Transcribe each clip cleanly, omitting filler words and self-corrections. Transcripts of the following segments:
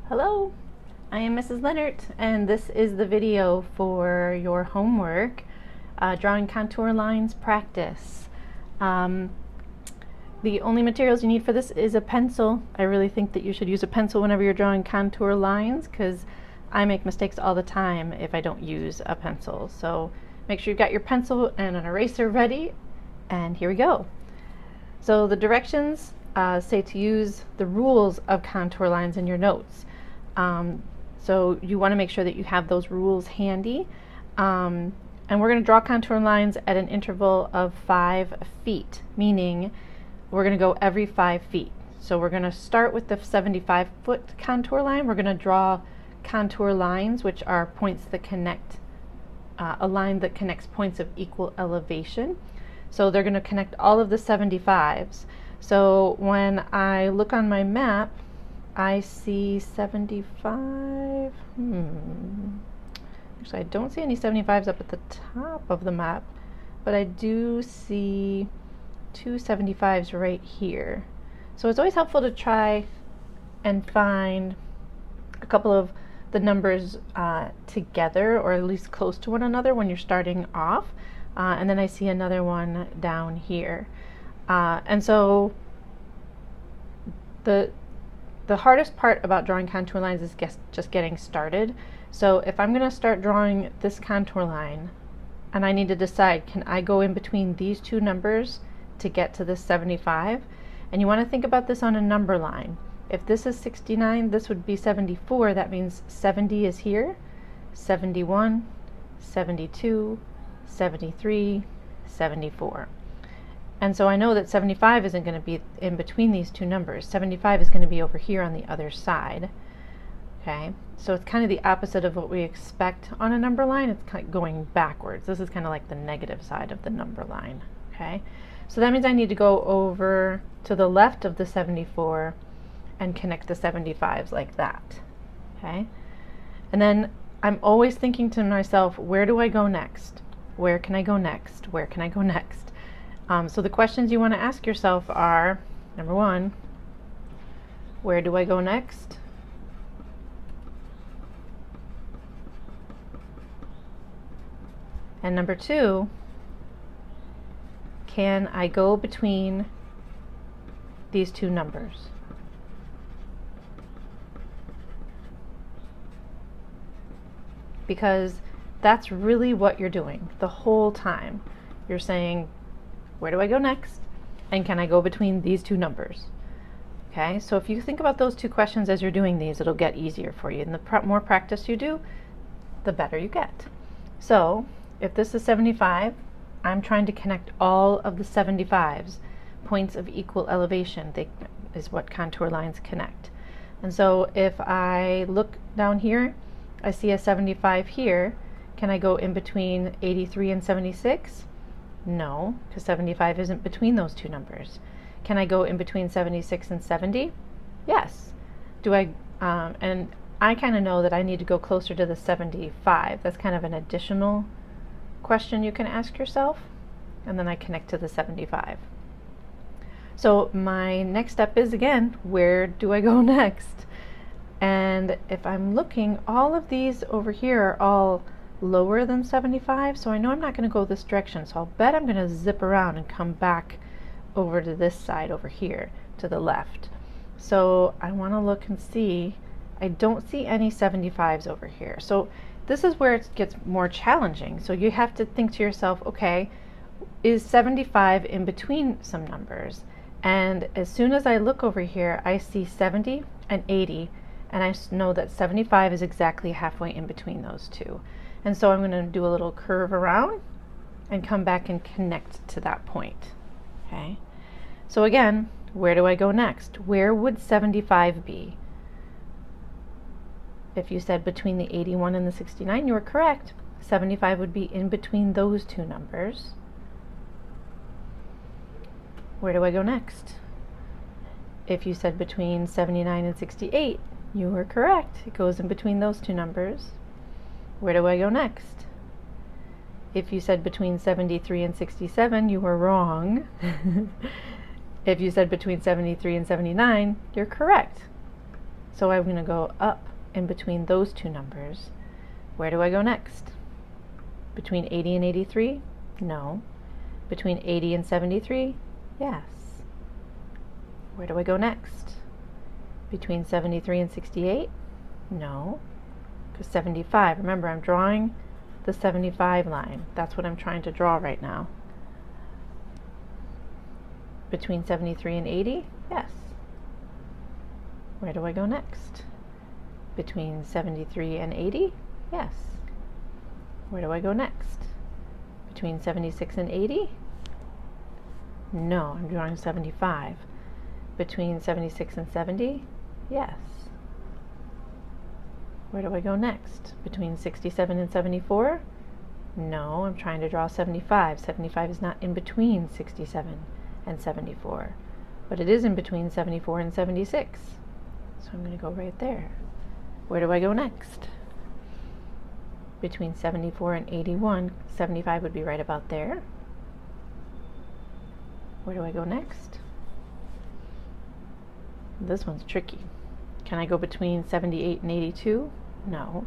Hello, I am Mrs. Leonard, and this is the video for your homework, drawing contour lines practice. The only materials you need for this is a pencil. I really think that you should use a pencil whenever you're drawing contour lines because I make mistakes all the time if I don't use a pencil. So make sure you've got your pencil and an eraser ready, and here we go. So the directions say to use the rules of contour lines in your notes. So you want to make sure that you have those rules handy. And we're going to draw contour lines at an interval of 5 feet, meaning we're going to go every 5 feet. So we're going to start with the 75-foot contour line. We're going to draw contour lines, which are points that connect, a line that connects points of equal elevation. So they're going to connect all of the 75s. So when I look on my map, I see 75. Actually, I don't see any 75s up at the top of the map, but I do see 2 75s right here. So it's always helpful to try and find a couple of the numbers together, or at least close to one another when you're starting off. And then I see another one down here. And so the hardest part about drawing contour lines is just getting started. So if I'm going to start drawing this contour line and I need to decide, can I go in between these two numbers to get to this 75? And you want to think about this on a number line. If this is 69, this would be 74. That means 70 is here, 71, 72, 73, 74. And so I know that 75 isn't going to be in between these two numbers. 75 is going to be over here on the other side. Okay, so it's kind of the opposite of what we expect on a number line. It's kind of going backwards. This is kind of like the negative side of the number line. Okay, so that means I need to go over to the left of the 74 and connect the 75s like that. Okay, and then I'm always thinking to myself, where do I go next? Where can I go next? Where can I go next? So the questions you want to ask yourself are, number one, where do I go next? And number two, can I go between these two numbers? Because that's really what you're doing the whole time. You're saying, where do I go next? And can I go between these two numbers? Okay, so if you think about those two questions as you're doing these, it'll get easier for you. And the more practice you do, the better you get. So if this is 75, I'm trying to connect all of the 75s, points of equal elevation. Is what contour lines connect. And so if I look down here, I see a 75 here. Can I go in between 83 and 76? No, because 75 isn't between those two numbers. Can I go in between 76 and 70? Yes. Do I, and I kind of know that I need to go closer to the 75. That's kind of an additional question you can ask yourself. And then I connect to the 75. So my next step is, again, where do I go next? And if I'm looking, all of these over here are all lower than 75, so I know I'm not going to go this direction, so I'll bet I'm going to zip around and come back over to this side over here to the left. So I want to look and see. I don't see any 75s over here, so this is where it gets more challenging. So you have to think to yourself, okay, is 75 in between some numbers? And as soon as I look over here, I see 70 and 80, and I know that 75 is exactly halfway in between those two. And so I'm going to do a little curve around and come back and connect to that point. Okay. So again, where do I go next? Where would 75 be? If you said between the 81 and the 69, you were correct. 75 would be in between those two numbers. Where do I go next? If you said between 79 and 68, you were correct. It goes in between those two numbers. Where do I go next? If you said between 73 and 67, you were wrong. If you said between 73 and 79, you're correct. So I'm going to go up in between those two numbers. Where do I go next? Between 80 and 83? No. Between 80 and 73? Yes. Where do I go next? Between 73 and 68? No. Because 75, remember I'm drawing the 75 line. That's what I'm trying to draw right now. Between 73 and 80? Yes. Where do I go next? Between 73 and 80? Yes. Where do I go next? Between 76 and 80? No, I'm drawing 75. Between 76 and 70? Yes. Where do I go next? Between 67 and 74? No, I'm trying to draw 75. 75 is not in between 67 and 74, but it is in between 74 and 76. So I'm going to go right there. Where do I go next? Between 74 and 81, 75 would be right about there. Where do I go next? This one's tricky. Can I go between 78 and 82? No.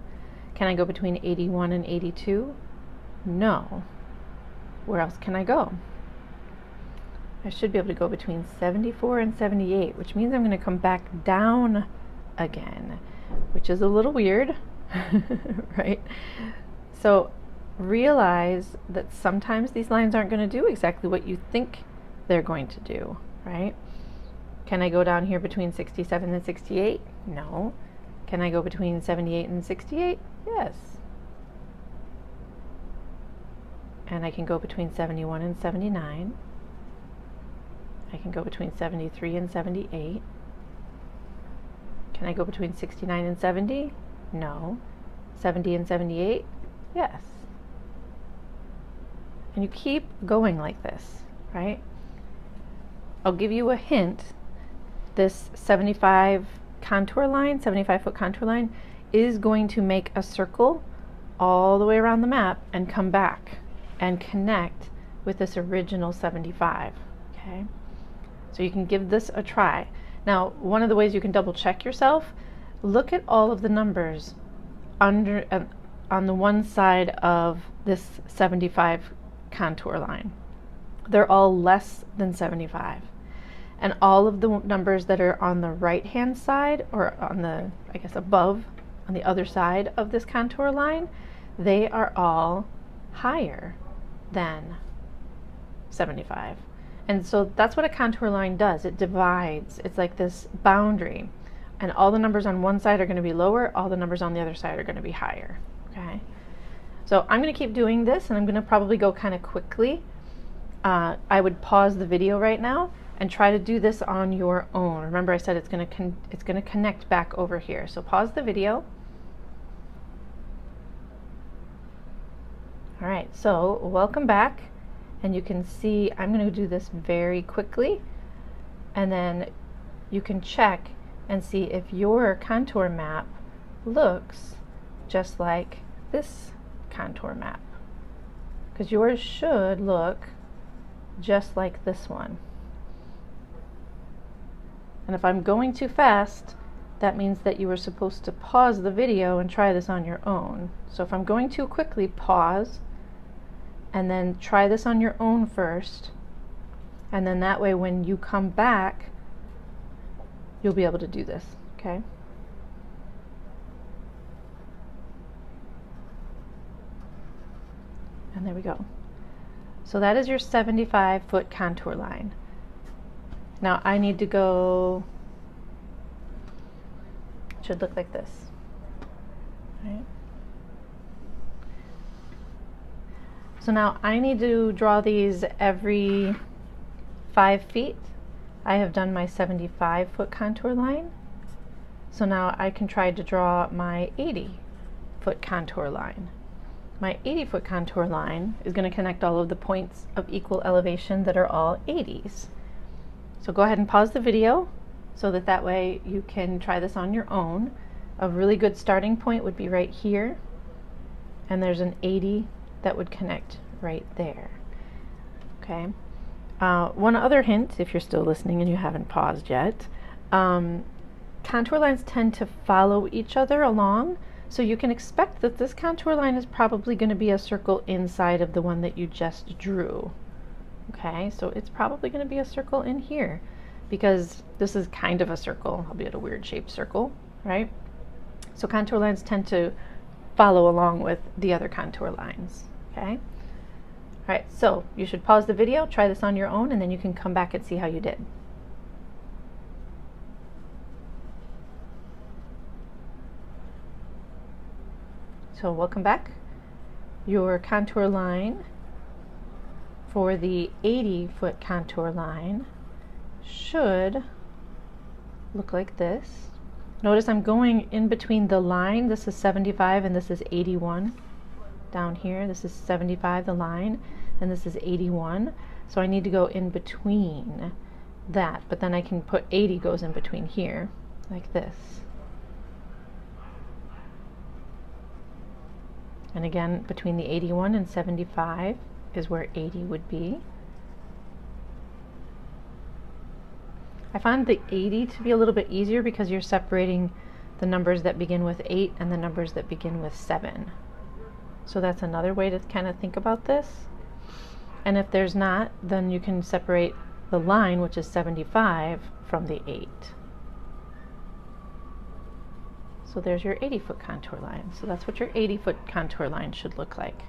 Can I go between 81 and 82? No. Where else can I go? I should be able to go between 74 and 78, which means I'm going to come back down again, which is a little weird, right? So realize that sometimes these lines aren't going to do exactly what you think they're going to do, right? Can I go down here between 67 and 68? No. Can I go between 78 and 68? Yes. And I can go between 71 and 79. I can go between 73 and 78. Can I go between 69 and 70? No. 70 and 78? Yes. And you keep going like this, right? I'll give you a hint. This 75 contour line, 75-foot contour line, is going to make a circle all the way around the map and come back and connect with this original 75, okay? So you can give this a try. Now, one of the ways you can double check yourself, look at all of the numbers under on the one side of this 75 contour line. They're all less than 75. And all of the numbers that are on the right-hand side, or on the, I guess, above, on the other side of this contour line, they are all higher than 75. And so that's what a contour line does. It divides. It's like this boundary. And all the numbers on one side are going to be lower. All the numbers on the other side are going to be higher. Okay? So I'm going to keep doing this, and I'm going to probably go kind of quickly. I would pause the video right now and try to do this on your own. Remember I said it's going to connect back over here. So pause the video. All right, so welcome back. And you can see I'm going to do this very quickly, and then you can check and see if your contour map looks just like this contour map, because yours should look just like this one. And if I'm going too fast, that means that you were supposed to pause the video and try this on your own. So if I'm going too quickly, pause, and then try this on your own first, and then that way when you come back, you'll be able to do this, okay? And there we go. So that is your 75-foot contour line. Now I need to go, it should look like this, right? So now I need to draw these every 5 feet. I have done my 75-foot contour line. So now I can try to draw my 80-foot contour line. My 80-foot contour line is going to connect all of the points of equal elevation that are all 80s. So go ahead and pause the video so that way you can try this on your own. A really good starting point would be right here, and there's an 80 that would connect right there. Okay. One other hint, if you're still listening and you haven't paused yet, contour lines tend to follow each other along, so you can expect that this contour line is probably going to be a circle inside of the one that you just drew. Okay, so it's probably going to be a circle in here because this is kind of a circle, albeit a weird shaped circle, right? So contour lines tend to follow along with the other contour lines, okay? All right, so you should pause the video, try this on your own, and then you can come back and see how you did. So welcome back. Your contour line for the 80-foot contour line should look like this. Notice I'm going in between the line. This is 75 and this is 81. Down here, this is 75, the line, and this is 81. So I need to go in between that, but then I can put 80 goes in between here, like this. And again, between the 81 and 75 is where 80 would be. I find the 80 to be a little bit easier because you're separating the numbers that begin with 8 and the numbers that begin with 7. So that's another way to kind of think about this. And if there's not, then you can separate the line, which is 75, from the 8. So there's your 80-foot contour line. So that's what your 80-foot contour line should look like.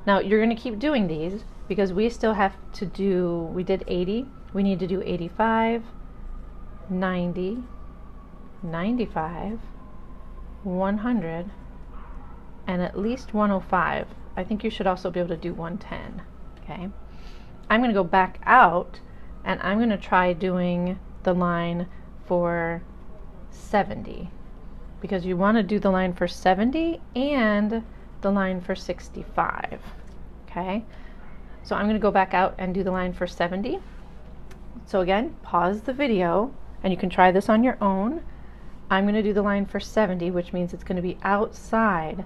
Now you're going to keep doing these because we still have to do, we did 80, we need to do 85, 90, 95, 100, and at least 105. I think you should also be able to do 110, okay? I'm going to go back out and I'm going to try doing the line for 70 because you want to do the line for 70 and the line for 65, okay? So I'm going to go back out and do the line for 70. So again, pause the video and you can try this on your own. I'm going to do the line for 70, which means it's going to be outside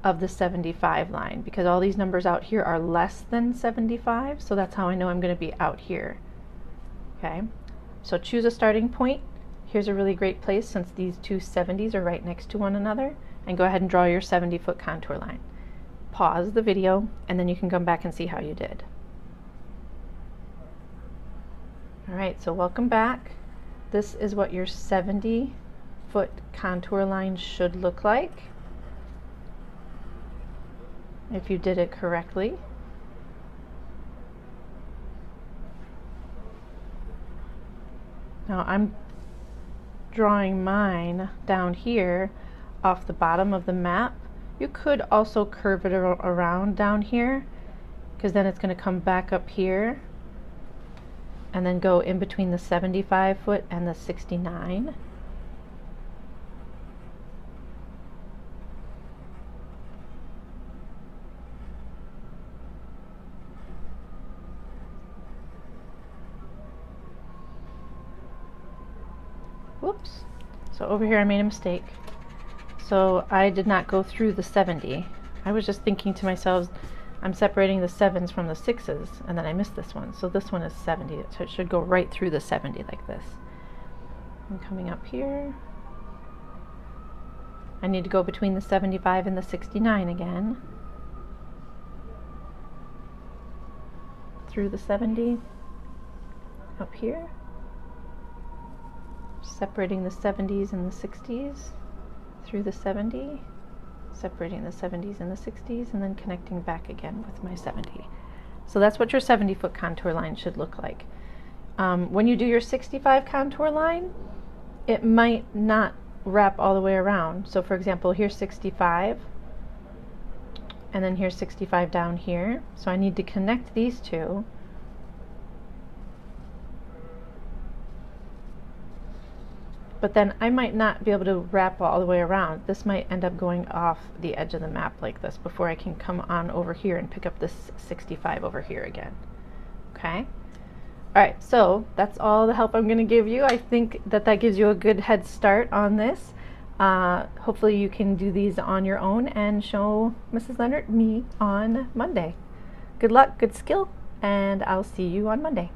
of the 75 line because all these numbers out here are less than 75, so that's how I know I'm going to be out here. Okay, so choose a starting point. Here's a really great place since these two 70s are right next to one another, and go ahead and draw your 70-foot contour line. Pause the video and then you can come back and see how you did. All right, so welcome back. This is what your 70-foot contour line should look like if you did it correctly. Now I'm drawing mine down here off the bottom of the map. You could also curve it around down here because then it's going to come back up here and then go in between the 75-foot and the 69. Whoops. So over here I made a mistake. So I did not go through the 70. I was just thinking to myself, I'm separating the 7s from the 6s, and then I missed this one. So this one is 70, so it should go right through the 70 like this. I'm coming up here. I need to go between the 75 and the 69 again. Through the 70, up here. Separating the 70s and the 60s, through the 70, separating the 70s and the 60s, and then connecting back again with my 70. So that's what your 70-foot contour line should look like. When you do your 65 contour line, it might not wrap all the way around. So for example, here's 65, and then here's 65 down here. So I need to connect these two. But then I might not be able to wrap all the way around. This might end up going off the edge of the map like this before I can come on over here and pick up this 65 over here again. Okay? Alright, so that's all the help I'm going to give you. I think that that gives you a good head start on this. Hopefully you can do these on your own and show Mrs. Leonard me on Monday. Good luck, good skill, and I'll see you on Monday.